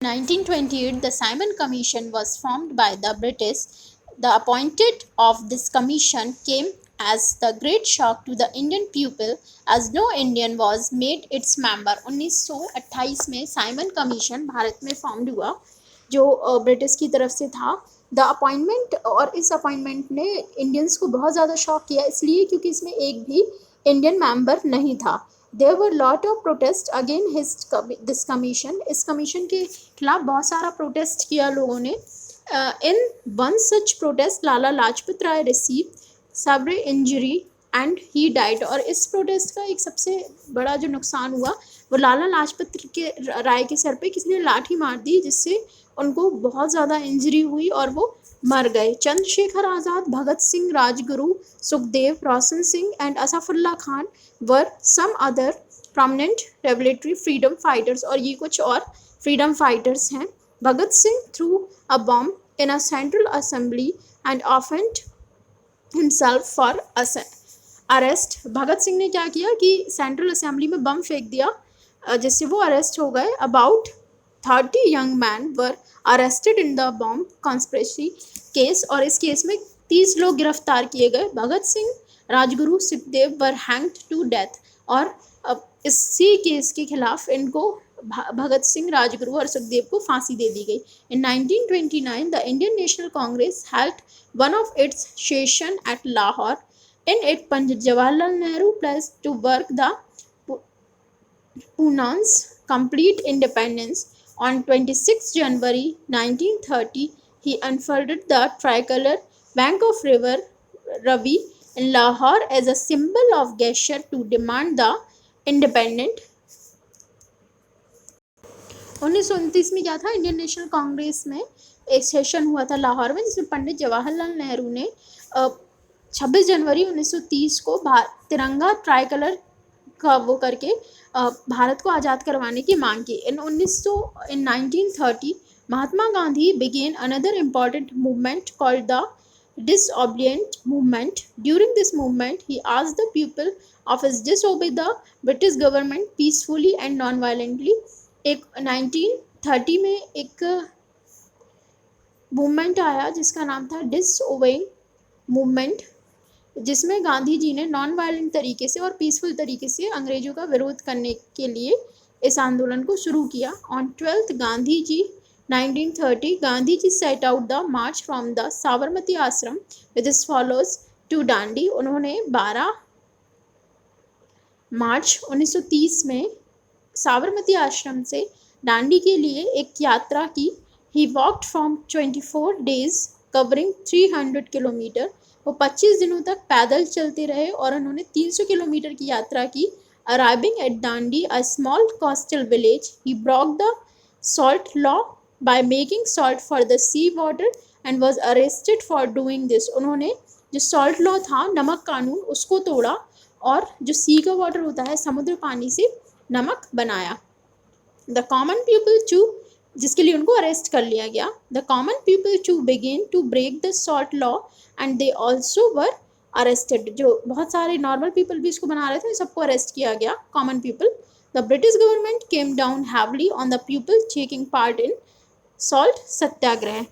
1928, the Simon Commission was formed by the British. The appointed of this commission came as the great shock to the Indian people, as no Indian was made its member. 1928 में Simon commission Bharat में formed हुआ जो British की तरफ से था. The appointment, और इस अपॉइंटमेंट ने इंडियंस को बहुत ज़्यादा शॉक किया, इसलिए क्योंकि इसमें एक भी इंडियन मेंबर नहीं था. There were lot of protest again this commission. इस कमीशन के खिलाफ बहुत सारा प्रोटेस्ट किया लोगों ने. In one such protest Lala Lajpat Rai receive several injury and he died. और इस प्रोटेस्ट का एक सबसे बड़ा जो नुकसान हुआ वो लाला लाजपत के राय के सर पे किसी ने लाठी मार दी, जिससे उनको बहुत ज़्यादा इंजरी हुई और वो मर गए. Chandrashekhar Azad, Bhagat Singh, Rajguru, Sukhdev, Roshan Singh and Ashfaqulla Khan were some other prominent revolutionary freedom fighters. और ये कुछ और फ्रीडम फाइटर्स हैं. Bhagat Singh threw a bomb in a central assembly and offered himself for arrest. Bhagat Singh ने क्या किया कि सेंट्रल असेंबली में बम फेंक दिया, जिससे वो अरेस्ट हो गए. About 30 young man were arrested in the bomb conspiracy case. और इस केस में 30 लोग गिरफ्तार किए गए. भगत सिंह, राजगुरु, सुखदेव वर हैंग्ड टू डेथ. और इसी केस के खिलाफ इनको भगत सिंह, राजगुरु और सुखदेव को फांसी दे दी गई. In 1929 the Indian National Congress held one of its session at Lahore. In it Pandit Jawaharlal Nehru place to work the Poonan's complete independence. On 26 January 1930, he unfurled the tricolor bank of river Ravi in Lahore as a symbol of gesture to demand the independent. 1929 में क्या था, Indian National Congress में एक session हुआ था लाहौर में, जिसमें पंडित जवाहरलाल नेहरू ने 26 जनवरी 1930 को तिरंगा ट्राई का वो करके भारत को आज़ाद करवाने की मांग की. इन 1930 Mahatma Gandhi began another important movement called the disobedient movement. During this movement, he asked the people of his disobey the British government peacefully and non-violently. एक 1930 में एक मूवमेंट आया जिसका नाम था डिसओबेइंग मूवमेंट, जिसमें गांधी जी ने नॉन वायलेंट तरीके से और पीसफुल तरीके से अंग्रेजों का विरोध करने के लिए इस आंदोलन को शुरू किया. On 12 Gandhi ji 1930 Gandhi ji set out the march from the Sabarmati Ashram with this follows to Dandi. उन्होंने 12 मार्च 1930 में साबरमती आश्रम से डांडी के लिए एक यात्रा की. He walked from 24 days covering 300 kilometre. वो 25 दिनों तक पैदल चलते रहे और उन्होंने 300 किलोमीटर की यात्रा की. Arriving at Dandi, a small coastal village, he broke the salt law by making salt for the sea water and was arrested for doing this. उन्होंने जो सॉल्ट लॉ था, नमक कानून, उसको तोड़ा और जो सी का वाटर होता है, समुद्र पानी से नमक बनाया. द कॉमन पीपल टू, जिसके लिए उनको अरेस्ट कर लिया गया. The common people to begin to break the salt law and they also were arrested. जो बहुत सारे नॉर्मल पीपल भी इसको बना रहे थे, सबको अरेस्ट किया गया, common people. The British government came down heavily on the people taking part in salt Satyagraha.